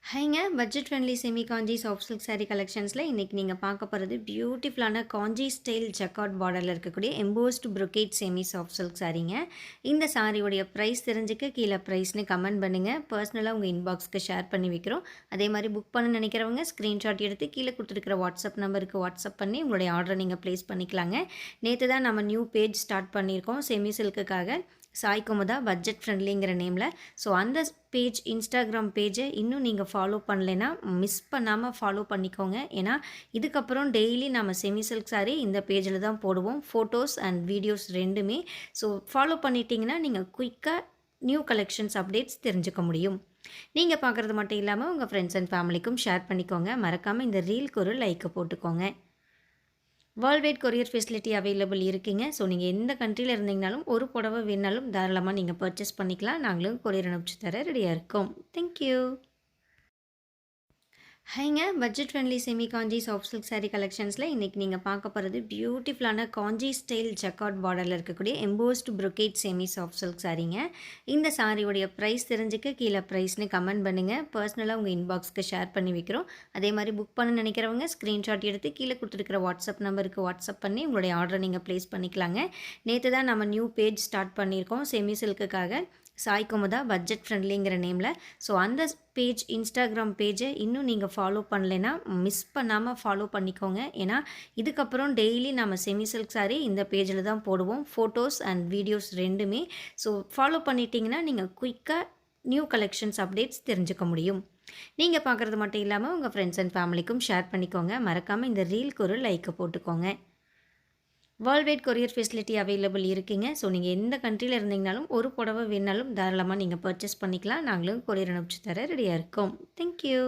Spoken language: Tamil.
ஹைங்க பட்ஜெட் ஃப்ரெண்ட்லி செமி காஞ்சி சாஃப்ட் சில்க் சாரீ கலெக்ஷன்ஸில் இன்றைக்கி நீங்கள் பார்க்க போகிறது பியூட்டிஃபுல்லான காஞ்சி ஸ்டைல் ஜக்கார்ட் பார்டரில் இருக்கக்கூடிய embossed brocade semi soft silk சாரீங்க. இந்த சாரியோடைய ப்ரைஸ் தெரிஞ்சுக்க கீழே ப்ரைஸ்னு கமெண்ட் பண்ணுங்கள். பர்சனலாக உங்கள் இன்பாக்ஸ்க்கு ஷேர் பண்ணி வைக்கிறோம். அதே மாதிரி புக் பண்ண நினைக்கிறவங்க ஸ்க்ரீன்ஷாட் எடுத்து கீழே கொடுத்துருக்கிற வாட்ஸ்அப் நம்பருக்கு வாட்ஸ்அப் பண்ணி உங்களுடைய ஆர்டரை நீங்கள் ப்ளேஸ் பண்ணிக்கலாங்க. நேற்று தான் நம்ம நியூ பேஜ் ஸ்டார்ட் பண்ணியிருக்கோம் செமி சில்க்குக்காக, சாய் குமுதா பட்ஜெட் ஃப்ரெண்ட்லிங்கிற நேமில். ஸோ அந்த பேஜ் இன்ஸ்டாகிராம் பேஜை இன்னும் நீங்கள் ஃபாலோ பண்ணலைன்னா மிஸ் பண்ணாமல் ஃபாலோ பண்ணிக்கோங்க. ஏன்னா இதுக்கப்புறம் டெய்லி நம்ம செமி சில்க் சாரீ இந்த பேஜில் தான் போடுவோம், ஃபோட்டோஸ் அண்ட் வீடியோஸ் ரெண்டுமே. ஸோ ஃபாலோ பண்ணிட்டீங்கன்னா நீங்கள் குயிக்காக நியூ கலெக்ஷன்ஸ் அப்டேட்ஸ் தெரிஞ்சுக்க முடியும். நீங்கள் பார்க்குறது மட்டும் இல்லாமல் உங்கள் ஃப்ரெண்ட்ஸ் அண்ட் ஃபேமிலிக்கும் ஷேர் பண்ணிக்கோங்க. மறக்காமல் இந்த ரீலுக்கு ஒரு லைக்கை போட்டுக்கோங்க. World wide courier facility available இருக்குங்க. ஸோ நீங்கள் எந்த கண்ட்ரியில் இருந்தீங்கனாலும் ஒரு புடவை வேணாலும் தாராளமாக நீங்கள் பர்ச்சேஸ் பண்ணிக்கலாம். நாங்களும் கொரியர் அனுப்பிச்சு தர ரெடியாக இருக்கோம். தேங்க்யூ. ஹைங்க பட்ஜெட் ஃப்ரெண்ட்லி செமி காஞ்சி சாஃப்ட் சில்க் சாரீ கலெக்ஷன்ஸில் இன்றைக்கி நீங்கள் பார்க்க போகிறது பியூட்டிஃபுல்லான காஞ்சி ஸ்டைல் ஜக்கார்ட் பார்டரில் இருக்கக்கூடிய embossed brocade semi soft silk சாரீங்க. இந்த சாரியோடைய ப்ரைஸ் தெரிஞ்சுக்க கீழே ப்ரைஸ்னு கமெண்ட் பண்ணுங்கள். பர்சனலாக உங்கள் இன்பாக்ஸ்க்கு ஷேர் பண்ணி வைக்கிறோம். அதே மாதிரி புக் பண்ண நினைக்கிறவங்க ஸ்க்ரீன்ஷாட் எடுத்து கீழே கொடுத்துருக்கிற வாட்ஸ்அப் நம்பருக்கு வாட்ஸ்அப் பண்ணி உங்களுடைய ஆர்டரை நீங்கள் ப்ளேஸ் பண்ணிக்கலாங்க. நேற்று தான் நம்ம நியூ பேஜ் ஸ்டார்ட் பண்ணியிருக்கோம் செமி சில்க்குக்காக, சாய் குமுதா பட்ஜெட் ஃப்ரெண்ட்லிங்கிற நேமில். ஸோ அந்த பேஜ் இன்ஸ்டாகிராம் பேஜை இன்னும் நீங்கள் ஃபாலோ பண்ணலைன்னா மிஸ் பண்ணாமல் ஃபாலோ பண்ணிக்கோங்க. ஏன்னா இதுக்கப்புறம் டெய்லி நம்ம செமி சில்க் சாரீ இந்த பேஜில் தான் போடுவோம், ஃபோட்டோஸ் அண்ட் வீடியோஸ் ரெண்டுமே. ஸோ ஃபாலோ பண்ணிட்டீங்கன்னா நீங்கள் குயிக்காக நியூ கலெக்ஷன்ஸ் அப்டேட்ஸ் தெரிஞ்சுக்க முடியும். நீங்கள் பார்க்குறது மட்டும் இல்லாமல் உங்கள் ஃப்ரெண்ட்ஸ் அண்ட் ஃபேமிலிக்கும் ஷேர் பண்ணிக்கோங்க. மறக்காமல் இந்த ரீலுக்கு ஒரு லைக்கை போட்டுக்கோங்க. World wide courier facility available இருக்குங்க. ஸோ நீங்கள் எந்த கண்ட்ரியில் இருந்தீங்கனாலும் ஒரு புடவை வேணாலும் தாராளமாக நீங்கள் பர்ச்சேஸ் பண்ணிக்கலாம். நாங்களும் கொரியர் அனுப்பிச்சு தர ரெடியாக இருக்கோம். தேங்க்யூ.